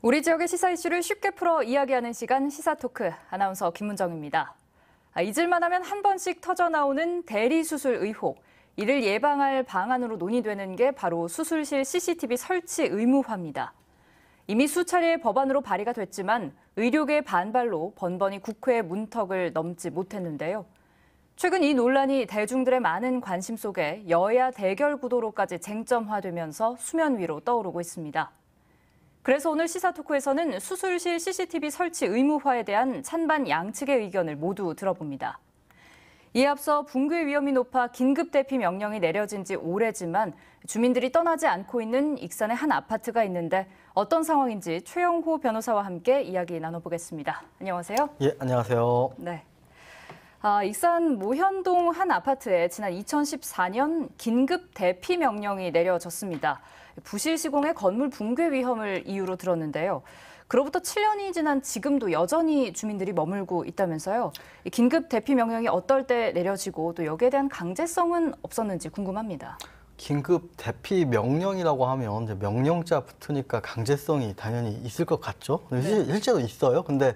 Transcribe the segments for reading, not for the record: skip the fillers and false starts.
우리 지역의 시사 이슈를 쉽게 풀어 이야기하는 시간 시사토크, 아나운서 김문정입니다. 잊을만 하면 한 번씩 터져나오는 대리수술 의혹. 이를 예방할 방안으로 논의되는 게 바로 수술실 CCTV 설치 의무화입니다. 이미 수차례 법안으로 발의가 됐지만 의료계 반발로 번번이 국회 문턱을 넘지 못했는데요. 최근 이 논란이 대중들의 많은 관심 속에 여야 대결 구도로까지 쟁점화되면서 수면 위로 떠오르고 있습니다. 그래서 오늘 시사토크에서는 수술실 CCTV 설치 의무화에 대한 찬반 양측의 의견을 모두 들어봅니다. 이에 앞서 붕괴 위험이 높아 긴급 대피 명령이 내려진 지 오래지만 주민들이 떠나지 않고 있는 익산의 한 아파트가 있는데 어떤 상황인지 최영호 변호사와 함께 이야기 나눠보겠습니다. 안녕하세요. 예, 안녕하세요. 네. 익산 모현동 한 아파트에 지난 2014년 긴급 대피 명령이 내려졌습니다. 부실 시공의 건물 붕괴 위험을 이유로 들었는데요. 그로부터 7년이 지난 지금도 여전히 주민들이 머물고 있다면서요. 긴급 대피 명령이 어떨 때 내려지고 또 여기에 대한 강제성은 없었는지 궁금합니다. 긴급 대피 명령이라고 하면 이제 명령자 붙으니까 강제성이 당연히 있을 것 같죠. 네. 실제로 있어요. 근데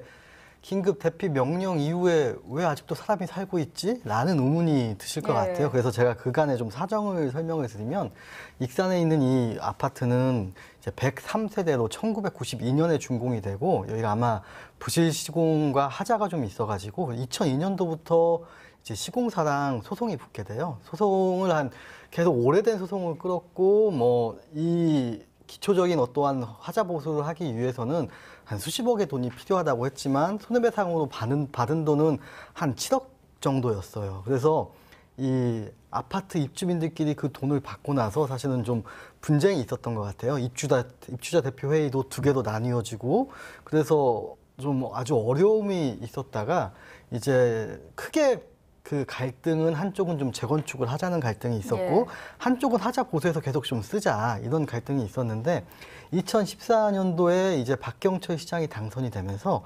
긴급 대피 명령 이후에 왜 아직도 사람이 살고 있지? 라는 의문이 드실 것 같아요. 그래서 제가 그간의 좀 사정을 설명을 드리면 익산에 있는 이 아파트는 이제 103세대로 1992년에 준공이 되고 여기가 아마 부실 시공과 하자가 좀 있어가지고 2002년도부터 이제 시공사랑 소송이 붙게 돼요. 소송을 계속 오래된 소송을 끌었고 이 기초적인 어떠한 하자 보수를 하기 위해서는 한 수십억의 돈이 필요하다고 했지만 손해배상으로 받은 돈은 한 7억 정도였어요. 그래서 이 아파트 입주민들끼리 그 돈을 받고 나서 사실은 좀 분쟁이 있었던 것 같아요. 입주자 대표 회의도 2개로 나뉘어지고 그래서 좀 아주 어려움이 있었다가 이제 크게 그 갈등은 한쪽은 좀 재건축을 하자는 갈등이 있었고 한쪽은 하자 보수해서 계속 좀 쓰자 이런 갈등이 있었는데 2014년도에 이제 박경철 시장이 당선이 되면서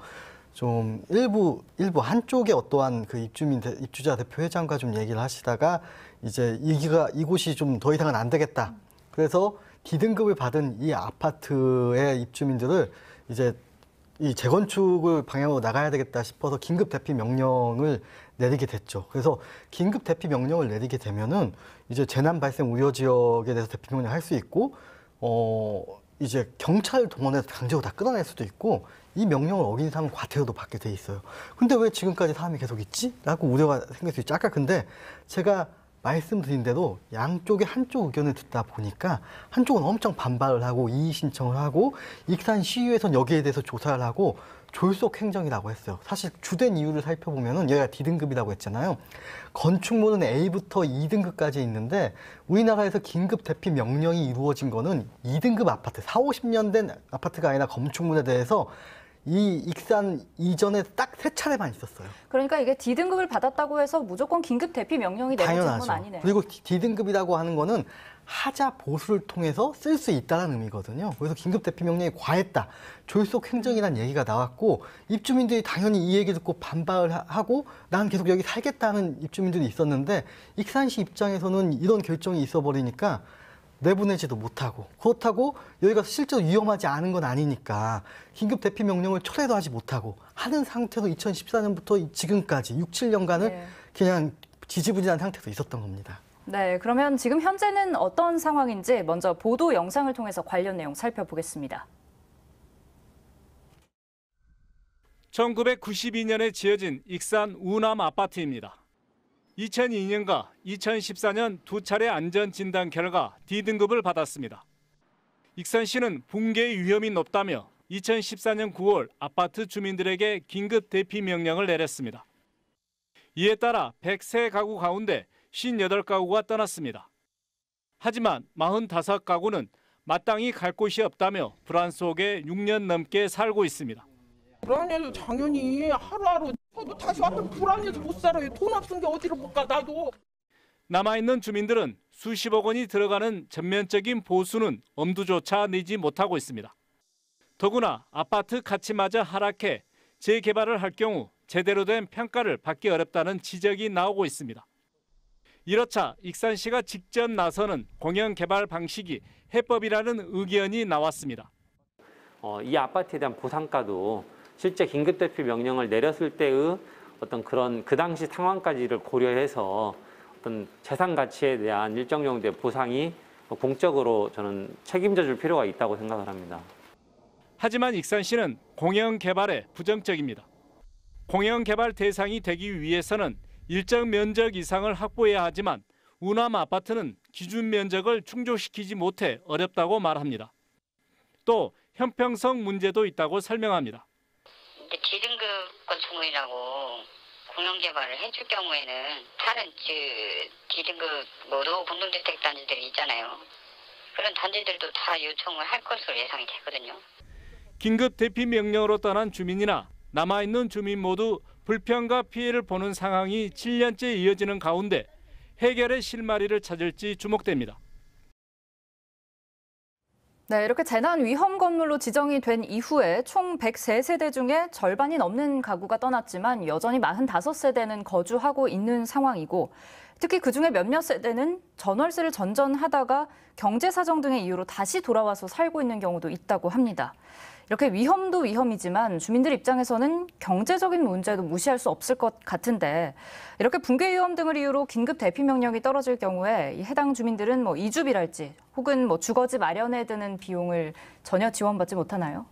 좀 일부 한쪽의 어떠한 그 입주자 대표 회장과 좀 얘기를 하시다가 이제 이곳이 좀 더 이상은 안 되겠다. 그래서 D등급을 받은 이 아파트의 입주민들을 이제 이 재건축을 방향으로 나가야 되겠다 싶어서 긴급 대피 명령을 내리게 됐죠. 그래서 긴급 대피 명령을 내리게 되면은 이제 재난 발생 우려 지역에 대해서 대피 명령 할 수 있고, 이제 경찰 동원해서 강제로 다 끌어낼 수도 있고, 이 명령을 어긴 사람은 과태료도 받게 돼 있어요. 근데 왜 지금까지 사람이 계속 있지? 라고 우려가 생길 수 있죠. 아까 근데 제가 말씀드린 대로 양쪽의 한쪽 의견을 듣다 보니까 한쪽은 엄청 반발을 하고 이의 신청을 하고 익산시의회에서는 여기에 대해서 조사를 하고 졸속 행정이라고 했어요. 사실 주된 이유를 살펴보면은 여기가 D등급이라고 했잖아요. 건축물은 A부터 2등급까지 있는데 우리나라에서 긴급 대피 명령이 이루어진 거는 2등급 아파트, 40~50년 된 아파트가 아니라 건축물에 대해서 이 익산 이전에 딱 3차례만 있었어요. 그러니까 이게 D등급을 받았다고 해서 무조건 긴급 대피 명령이 내려진 건 아니네요. 그리고 D등급이라고 하는 거는 하자 보수를 통해서 쓸 수 있다는 의미거든요. 그래서 긴급 대피 명령이 과했다. 졸속 행정이라는 얘기가 나왔고 입주민들이 당연히 이 얘기 듣고 반발을 하고 난 계속 여기 살겠다는 입주민들이 있었는데 익산시 입장에서는 이런 결정이 있어버리니까 내보내지도 못하고 그렇다고 여기가 실제로 위험하지 않은 건 아니니까 긴급 대피 명령을 철회도 하지 못하고 하는 상태로 2014년부터 지금까지 6~7년간을 그냥 지지부진한 상태에서 있었던 겁니다. 네, 그러면 지금 현재는 어떤 상황인지 먼저 보도 영상을 통해서 관련 내용 살펴보겠습니다. 1992년에 지어진 익산 우남 아파트입니다. 2002년과 2014년 2차례 안전진단 결과 D등급을 받았습니다. 익산시는 붕괴 위험이 높다며 2014년 9월 아파트 주민들에게 긴급 대피 명령을 내렸습니다. 이에 따라 103가구 가운데 58가구가 떠났습니다. 하지만 45가구는 마땅히 갈 곳이 없다며 불안 속에 6년 넘게 살고 있습니다. 불안해서 당연히 하루하루 다시 와서 불안해서 못 살아요. 돈 없은 게 어디로 못 가 나도. 남아있는 주민들은 수십억 원이 들어가는 전면적인 보수는 엄두조차 내지 못하고 있습니다. 더구나 아파트 가치마저 하락해 재개발을 할 경우 제대로 된 평가를 받기 어렵다는 지적이 나오고 있습니다. 이렇자 익산시가 직접 나서는 공영 개발 방식이 해법이라는 의견이 나왔습니다. 이 아파트에 대한 보상가도 실제 긴급 대피 명령을 내렸을 때의 어떤 그런 그 당시 상황까지를 고려해서 어떤 재산 가치에 대한 일정 정도의 보상이 공적으로 저는 책임져 줄 필요가 있다고 생각을 합니다. 하지만 익산시는 공영 개발에 부정적입니다. 공영 개발 대상이 되기 위해서는 일정 면적 이상을 확보해야 하지만 우남 아파트는 기준 면적을 충족시키지 못해 어렵다고 말합니다. 또 형평성 문제도 있다고 설명합니다. D등급 건축물이라고 공영 개발을 해줄 경우에는 다른 D등급 노후 공동주택 단지들이 있잖아요. 그런 단지들도 다 요청을 할 것으로 예상이 되거든요. 긴급 대피 명령으로 떠난 주민이나 남아있는 주민 모두 불평과 피해를 보는 상황이 7년째 이어지는 가운데 해결의 실마리를 찾을지 주목됩니다. 네, 이렇게 재난 위험 건물로 지정이 된 이후에 총 103세대 중에 절반이 넘는 가구가 떠났지만 여전히 45세대는 거주하고 있는 상황이고 특히 그중에 몇몇 세대는 전월세를 전전하다가 경제 사정 등의 이유로 다시 돌아와서 살고 있는 경우도 있다고 합니다. 이렇게 위험도 위험이지만 주민들 입장에서는 경제적인 문제도 무시할 수 없을 것 같은데 이렇게 붕괴 위험 등을 이유로 긴급 대피 명령이 떨어질 경우에 해당 주민들은 이주비랄지 혹은 주거지 마련에 드는 비용을 전혀 지원받지 못하나요?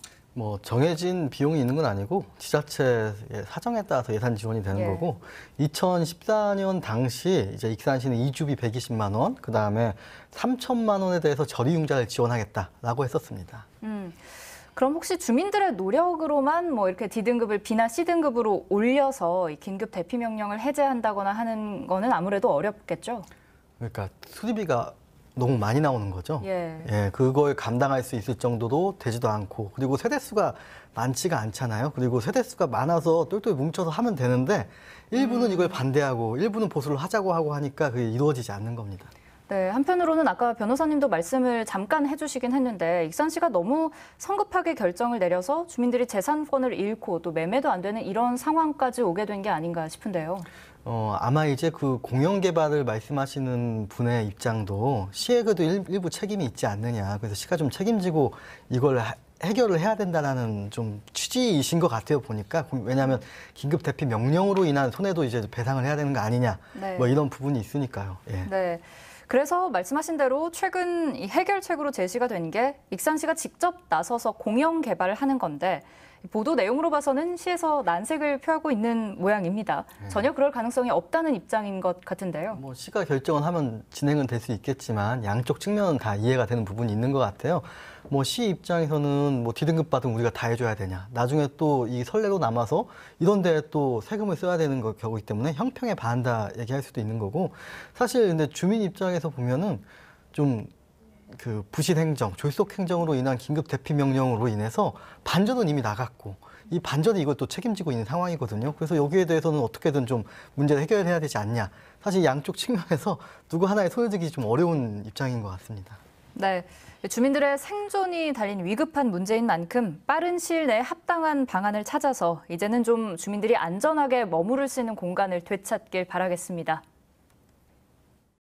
정해진 비용이 있는 건 아니고 지자체의 사정에 따라서 예산 지원이 되는 거고 2014년 당시 이제 익산시는 이주비 120만 원, 그다음에 3천만 원에 대해서 절이융자를 지원하겠다라고 했었습니다. 그럼 혹시 주민들의 노력으로만 이렇게 D등급을 B나 C등급으로 올려서 이 긴급 대피 명령을 해제한다거나 하는 거는 아무래도 어렵겠죠? 그러니까 수리비가 너무 많이 나오는 거죠. 그걸 감당할 수 있을 정도도 되지도 않고 그리고 세대수가 많지가 않잖아요. 그리고 세대수가 많아서 똘똘 뭉쳐서 하면 되는데 일부는 이걸 반대하고 일부는 보수를 하자고 하고 하니까 그게 이루어지지 않는 겁니다. 네, 한편으로는 아까 변호사님도 말씀을 잠깐 해주시긴 했는데 익산시가 너무 성급하게 결정을 내려서 주민들이 재산권을 잃고 또 매매도 안 되는 이런 상황까지 오게 된 게 아닌가 싶은데요. 아마 이제 그 공영 개발을 말씀하시는 분의 입장도 시에게도 일부 책임이 있지 않느냐. 그래서 시가 좀 책임지고 이걸 해결을 해야 된다는 좀 취지이신 것 같아요, 보니까. 왜냐하면 긴급 대피 명령으로 인한 손해도 이제 배상을 해야 되는 거 아니냐. 이런 부분이 있으니까요. 네. 그래서 말씀하신 대로 최근 이 해결책으로 제시가 된 게 익산시가 직접 나서서 공영 개발을 하는 건데 보도 내용으로 봐서는 시에서 난색을 표하고 있는 모양입니다. 전혀 그럴 가능성이 없다는 입장인 것 같은데요. 시가 결정을 하면 진행은 될 수 있겠지만 양쪽 측면은 다 이해가 되는 부분이 있는 것 같아요. 시 입장에서는 D등급 받으면 우리가 다 해줘야 되냐. 나중에 또 이 선례로 남아서 이런 데에 또 세금을 써야 되는 거기 때문에 형평에 반한다 얘기할 수도 있는 거고 사실 근데 주민 입장에서 보면은 좀 그 부실 행정, 졸속 행정으로 인한 긴급 대피 명령으로 인해서 반전은 이미 나갔고 이 반전이 이걸 또 책임지고 있는 상황이거든요. 그래서 여기에 대해서는 어떻게든 좀 문제를 해결해야 되지 않냐. 사실 양쪽 측면에서 누구 하나에 손을 들기 좀 어려운 입장인 것 같습니다. 네, 주민들의 생존이 달린 위급한 문제인 만큼 빠른 시일 내에 합당한 방안을 찾아서 이제는 좀 주민들이 안전하게 머무를 수 있는 공간을 되찾길 바라겠습니다.